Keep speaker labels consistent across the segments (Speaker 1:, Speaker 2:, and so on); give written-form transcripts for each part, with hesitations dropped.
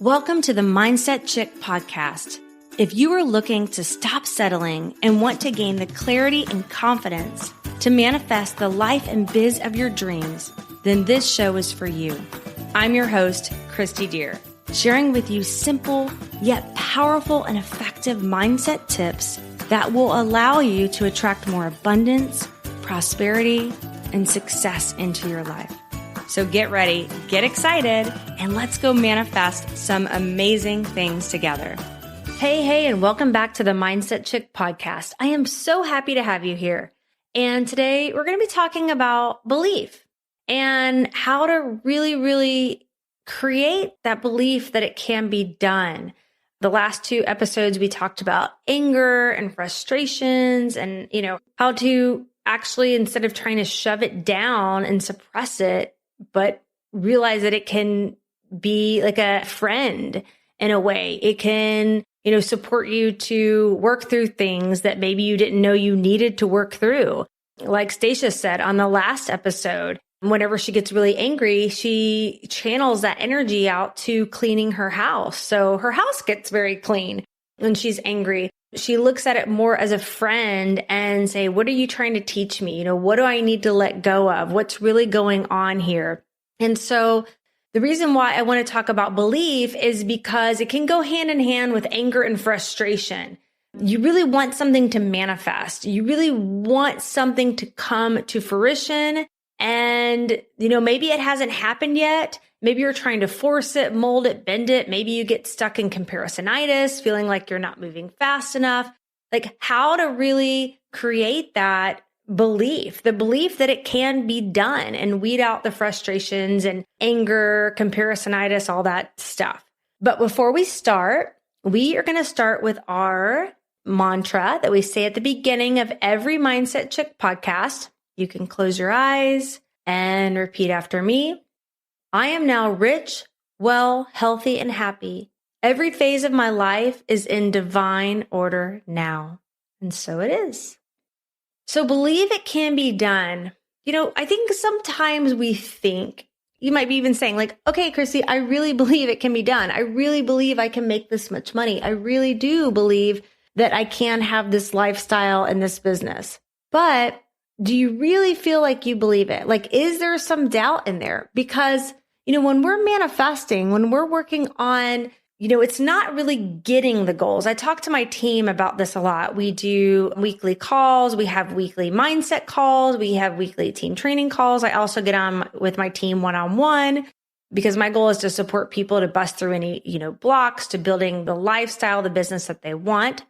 Speaker 1: Welcome to the Mindset Chick podcast. If you are looking to stop settling and want to gain the clarity and confidence to manifest the life and biz of your dreams, then this show is for you. I'm your host, Kristi Dear, sharing with you simple yet powerful and effective mindset tips that will allow you to attract more abundance, prosperity, and success into your life. So get ready, get excited, and let's go manifest some amazing things together. Hey, and welcome back to the Mindset Chick podcast. I am so happy to have you here. And today we're going to be talking about belief and how to really create that belief that it can be done. The last two episodes, we talked about anger and frustrations and, how to actually, instead of trying to shove it down and suppress it, but realize that it can be like a friend in a way. It can, support you to work through things that maybe you didn't know you needed to work through. Like Stacia said on the last episode, whenever she gets really angry, she channels that energy out to cleaning her house. So her house gets very clean when she's angry. She looks at it more as a friend and say, what are you trying to teach me? What do I need to let go of? What's really going on here? And so the reason why I want to talk about belief is because it can go hand in hand with anger and frustration. You really want something to manifest. You really want something to come to fruition. And, maybe it hasn't happened yet. Maybe you're trying to force it, mold it, bend it. Maybe you get stuck in comparisonitis, feeling like you're not moving fast enough. Like how to really create that belief, the belief that it can be done and weed out the frustrations and anger, comparisonitis, all that stuff. But before we start, we are going to start with our mantra that we say at the beginning of every Mindset Chick podcast. You can close your eyes and repeat after me. I am now rich, well, healthy, and happy. Every phase of my life is in divine order now. And so it is. So believe it can be done. I think sometimes we think, you might be even saying like, okay, Kristi, I really believe it can be done. I really believe I can make this much money. I really do believe that I can have this lifestyle and this business. But do you really feel like you believe it? Like, is there some doubt in there? Because, when we're manifesting, when we're working on, it's not really getting the goals. I talk to my team about this a lot. We do weekly calls. We have weekly mindset calls. We have weekly team training calls. I also get on with my team one-on-one because my goal is to support people to bust through any, blocks to building the lifestyle, the business that they want.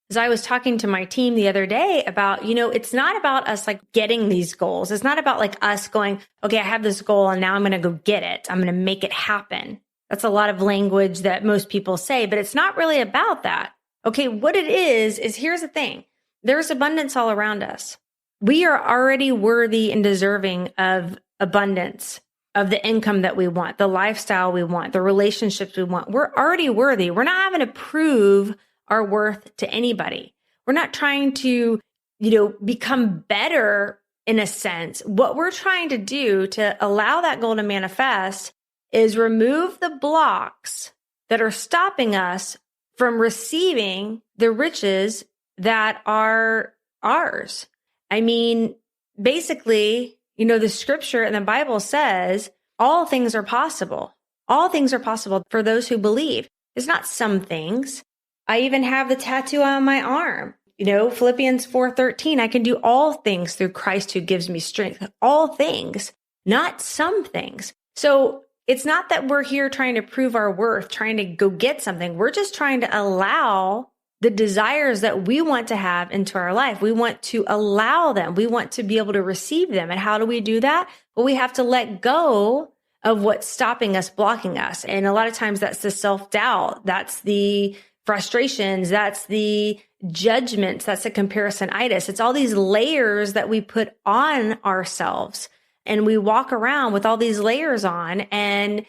Speaker 1: As I was talking to my team the other day about, it's not about us like getting these goals. It's not about like us going, okay, I have this goal and now I'm going to go get it. I'm going to make it happen. That's a lot of language that most people say, but it's not really about that. Okay, what it is here's the thing. There's abundance all around us. We are already worthy and deserving of abundance, of the income that we want, the lifestyle we want, the relationships we want. We're already worthy. We're not having to prove our worth to anybody. We're not trying to, become better in a sense. What we're trying to do to allow that goal to manifest is remove the blocks that are stopping us from receiving the riches that are ours. I mean, basically, the scripture in the Bible says all things are possible. All things are possible for those who believe. It's not some things. I even have the tattoo on my arm. Philippians 4:13, I can do all things through Christ who gives me strength. All things, not some things. So it's not that we're here trying to prove our worth, trying to go get something. We're just trying to allow the desires that we want to have into our life. We want to allow them. We want to be able to receive them. And how do we do that? Well, we have to let go of what's stopping us, blocking us. And a lot of times that's the self-doubt. That's the frustrations. That's the judgments. That's the comparisonitis. It's all these layers that we put on ourselves. And we walk around with all these layers on and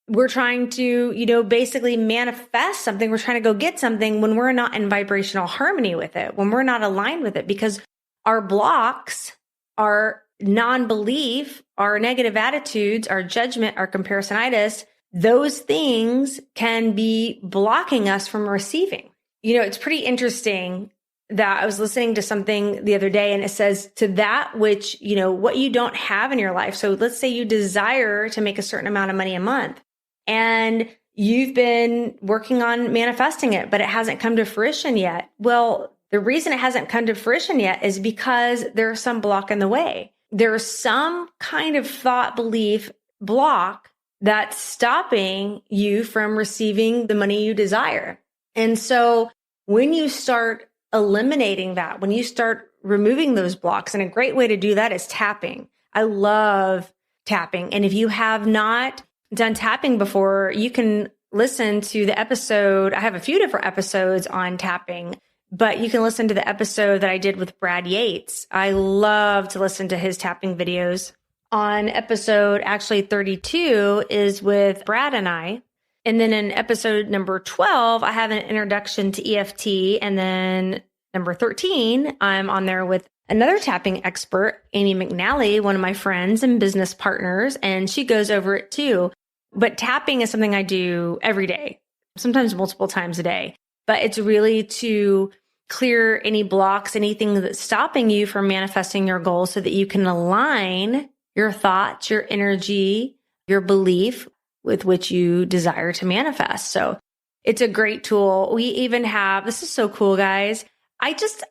Speaker 1: we're trying to, basically manifest something. We're trying to go get something when we're not in vibrational harmony with it, when we're not aligned with it, because our blocks, our non-belief, our negative attitudes, our judgment, our comparisonitis those things can be blocking us from receiving. It's pretty interesting that I was listening to something the other day and it says to that which, what you don't have in your life. So let's say you desire to make a certain amount of money a month and you've been working on manifesting it, but it hasn't come to fruition yet. Well, the reason it hasn't come to fruition yet is because there's some block in the way. There's some kind of thought, belief block that's stopping you from receiving the money you desire. And so when you start eliminating that, when you start removing those blocks, and a great way to do that is tapping. I love tapping. And if you have not done tapping before, you can listen to the episode. I have a few different episodes on tapping, but you can listen to the episode that I did with Brad Yates. I love to listen to his tapping videos. On episode actually 32 is with Brad and I. And then in episode number 12, I have an introduction to EFT. And then number 13, I'm on there with another tapping expert, Amy McNally, one of my friends and business partners, and she goes over it too. But tapping is something I do every day, sometimes multiple times a day. But it's really to clear any blocks, anything that's stopping you from manifesting your goals so that you can align your thoughts, your energy, your belief with which you desire to manifest. So it's a great tool. We even have, this is so cool, guys. I just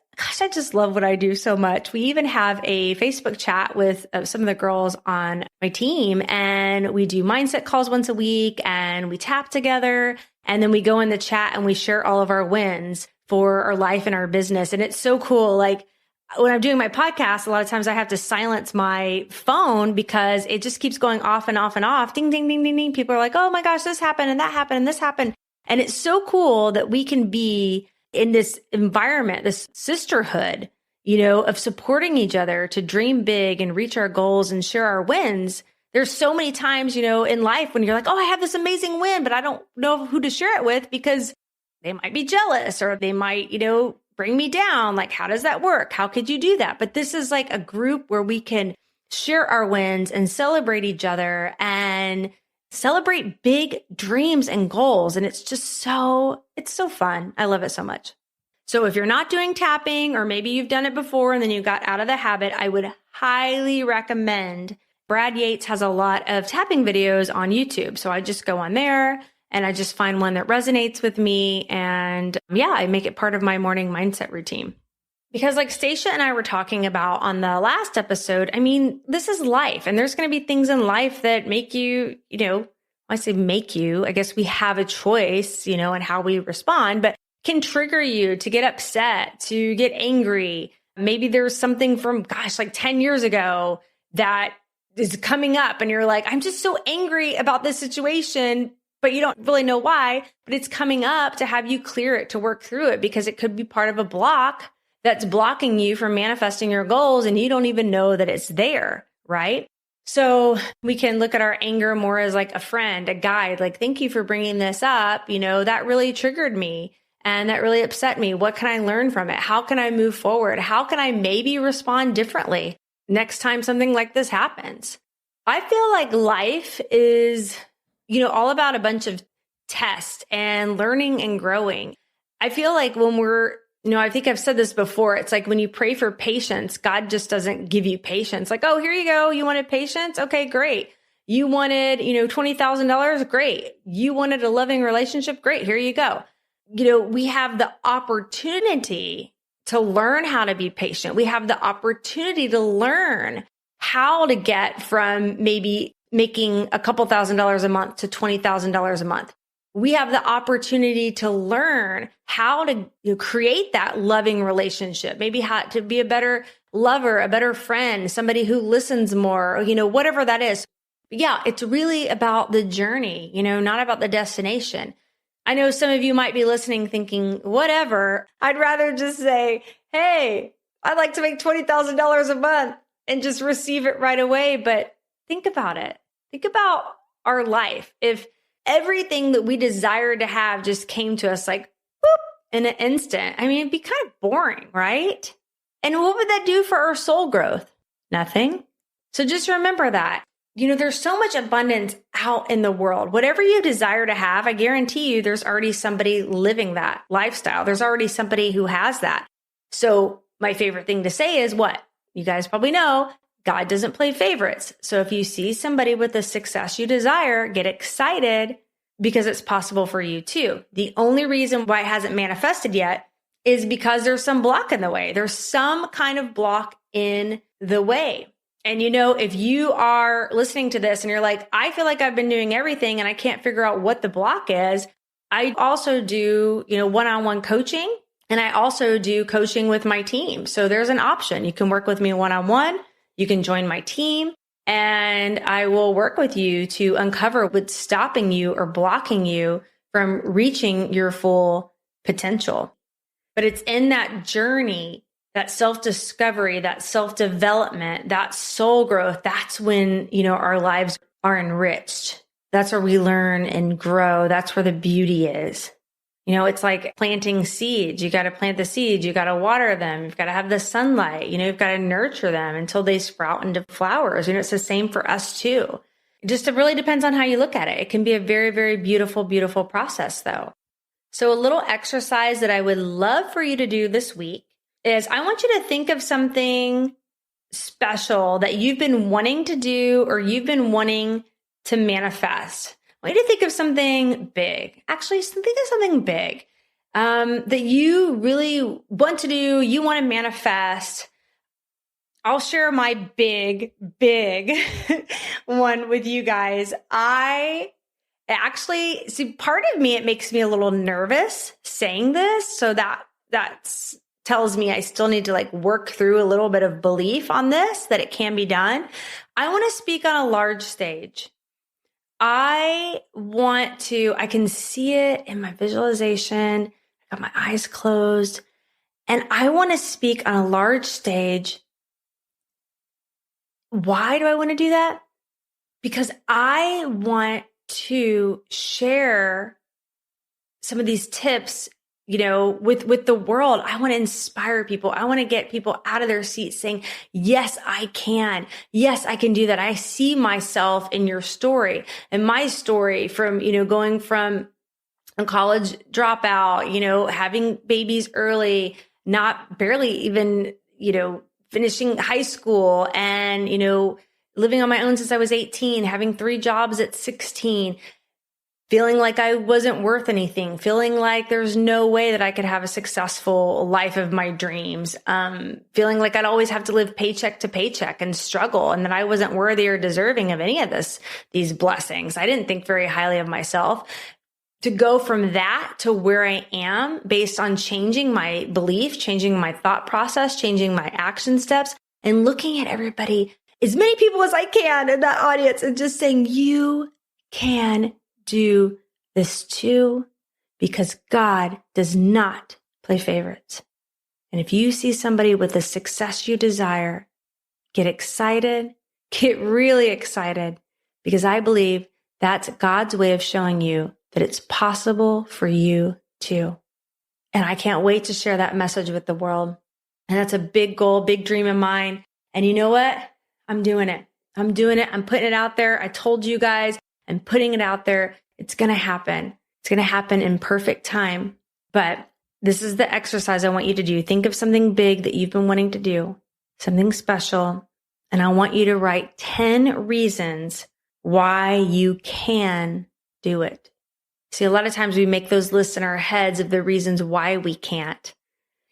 Speaker 1: love what I do so much. We even have a Facebook chat with some of the girls on my team, and we do mindset calls once a week, and we tap together, and then we go in the chat and we share all of our wins for our life and our business. And it's so cool. Like when I'm doing my podcast, a lot of times I have to silence my phone because it just keeps going off and off and off. Ding, ding, ding, ding, ding. People are like, oh my gosh, this happened and that happened and this happened. And it's so cool that we can be in this environment, this sisterhood, of supporting each other to dream big and reach our goals and share our wins. There's so many times, in life when you're like, oh, I have this amazing win, but I don't know who to share it with because they might be jealous or they might, bring me down. Like, how does that work? How could you do that? But this is like a group where we can share our wins and celebrate each other and celebrate big dreams and goals. And it's so fun. I love it so much. So if you're not doing tapping, or maybe you've done it before and then you got out of the habit, I would highly recommend Brad Yates has a lot of tapping videos on YouTube. So I just go on there and I just find one that resonates with me. And I make it part of my morning mindset routine. Because like Stacia and I were talking about on the last episode, I mean, this is life. And there's going to be things in life that make you, I say make you, I guess we have a choice, in how we respond, but can trigger you to get upset, to get angry. Maybe there's something from, like 10 years ago that is coming up and you're like, I'm just so angry about this situation, but you don't really know why, but it's coming up to have you clear it, to work through it, because it could be part of a block that's blocking you from manifesting your goals and you don't even know that it's there, right? So we can look at our anger more as like a friend, a guide, like, thank you for bringing this up. That really triggered me and that really upset me. What can I learn from it? How can I move forward? How can I maybe respond differently next time something like this happens? I feel like life is, all about a bunch of tests and learning and growing. I feel like when we're, I think I've said this before. It's like when you pray for patience, God just doesn't give you patience. Like, oh, here you go. You wanted patience? Okay, great. You wanted, $20,000? Great. You wanted a loving relationship? Great. Here you go. We have the opportunity to learn how to be patient. We have the opportunity to learn how to get from maybe making a couple $1,000s a month to $20,000 a month. We have the opportunity to learn how to create that loving relationship, maybe how to be a better lover, a better friend, somebody who listens more, whatever that is. But it's really about the journey, not about the destination. I know some of you might be listening thinking, whatever, I'd rather just say, hey, I'd like to make $20,000 a month and just receive it right away. But think about it. Think about our life. If everything that we desired to have just came to us like, whoop, in an instant, I mean, it'd be kind of boring, right? And what would that do for our soul growth? Nothing. So just remember that. there's so much abundance out in the world. Whatever you desire to have, I guarantee you there's already somebody living that lifestyle. There's already somebody who has that. So my favorite thing to say is what? You guys probably know, God doesn't play favorites. So if you see somebody with the success you desire, get excited because it's possible for you too. The only reason why it hasn't manifested yet is because there's some block in the way. There's some kind of block in the way. And if you are listening to this and you're like, I feel like I've been doing everything and I can't figure out what the block is. I also do, one-on-one coaching, and I also do coaching with my team. So there's an option. You can work with me one-on-one. You can join my team, and I will work with you to uncover what's stopping you or blocking you from reaching your full potential. But it's in that journey, that self-discovery, that self-development, that soul growth. That's when, our lives are enriched. That's where we learn and grow. That's where the beauty is. It's like planting seeds. You got to plant the seeds. You got to water them. You've got to have the sunlight. You've got to nurture them until they sprout into flowers. It's the same for us too. It really depends on how you look at it. It can be a very, very beautiful, beautiful process though. So a little exercise that I would love for you to do this week is I want you to think of something special that you've been wanting to do or you've been wanting to manifest. I want you to think of something big. Actually, think of something big that you really want to do, you want to manifest. I'll share my big one with you guys. I actually, see, part of me, it makes me a little nervous saying this. So that tells me I still need to work through a little bit of belief on this, that it can be done. I want to speak on a large stage. I can see it in my visualization. I got my eyes closed, and I want to speak on a large stage. Why do I want to do that? Because I want to share some of these tips, with the world. I want to inspire people. I want to get people out of their seats saying, yes, I can. Yes, I can do that. I see myself in your story, and my story from, going from a college dropout, having babies early, barely even, finishing high school, and, living on my own since I was 18, having 3 jobs at 16, feeling like I wasn't worth anything, feeling like there's no way that I could have a successful life of my dreams, feeling like I'd always have to live paycheck to paycheck and struggle, and that I wasn't worthy or deserving of any of these blessings. I didn't think very highly of myself. To go from that to where I am based on changing my belief, changing my thought process, changing my action steps, and looking at everybody, as many people as I can in that audience, and just saying, you can do this too, because God does not play favorites. And if you see somebody with the success you desire, get excited, get really excited, because I believe that's God's way of showing you that it's possible for you too. And I can't wait to share that message with the world. And that's a big goal, big dream of mine. And you know what? I'm doing it. I'm doing it. I'm putting it out there. I told you guys, I'm putting it out there. It's going to happen. It's going to happen in perfect time. But this is the exercise I want you to do. Think of something big that you've been wanting to do, something special. And I want you to write 10 reasons why you can do it. See, a lot of times we make those lists in our heads of the reasons why we can't.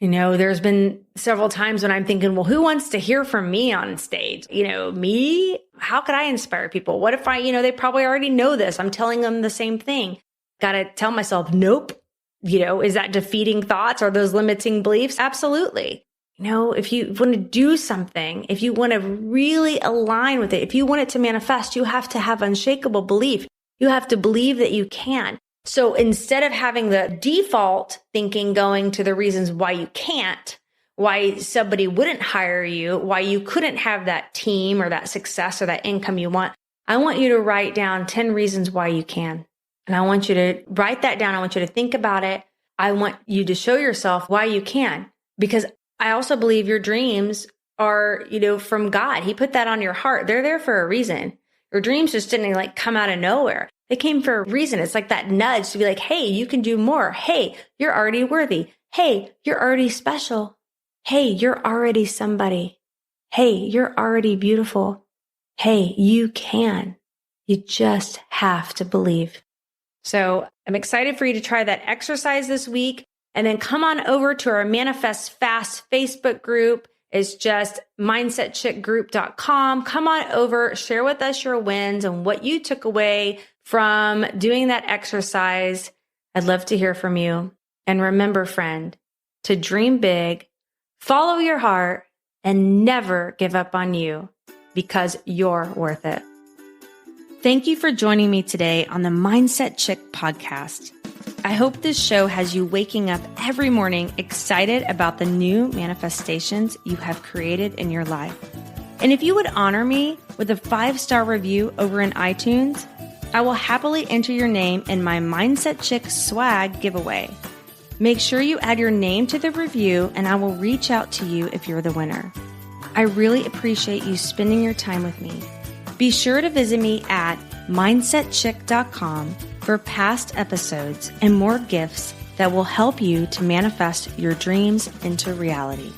Speaker 1: There's been several times when I'm thinking, well, who wants to hear from me on stage? Me? How could I inspire people? What if they probably already know this. I'm telling them the same thing. Got to tell myself, nope. Is that defeating thoughts? Are those limiting beliefs? Absolutely. If you want to do something, if you want to really align with it, if you want it to manifest, you have to have unshakable belief. You have to believe that you can. So instead of having the default thinking going to the reasons why you can't, why somebody wouldn't hire you, why you couldn't have that team or that success or that income you want, I want you to write down 10 reasons why you can. And I want you to write that down. I want you to think about it. I want you to show yourself why you can, because I also believe your dreams are, from God. He put that on your heart. They're there for a reason. Your dreams just didn't like come out of nowhere. They came for a reason. It's like that nudge to be like, hey, you can do more. Hey, you're already worthy. Hey, you're already special. Hey, you're already somebody. Hey, you're already beautiful. Hey, you can. You just have to believe. So I'm excited for you to try that exercise this week. And then come on over to our Manifest Fast Facebook group. It's just mindsetchickgroup.com. Come on over, share with us your wins and what you took away from doing that exercise. I'd love to hear from you. And remember, friend, to dream big, follow your heart, and never give up on you because you're worth it. Thank you for joining me today on the Mindset Chick podcast. I hope this show has you waking up every morning excited about the new manifestations you have created in your life. And if you would honor me with a 5-star review over in iTunes, I will happily enter your name in my Mindset Chick swag giveaway. Make sure you add your name to the review and I will reach out to you if you're the winner. I really appreciate you spending your time with me. Be sure to visit me at mindsetchick.com for past episodes and more gifts that will help you to manifest your dreams into reality.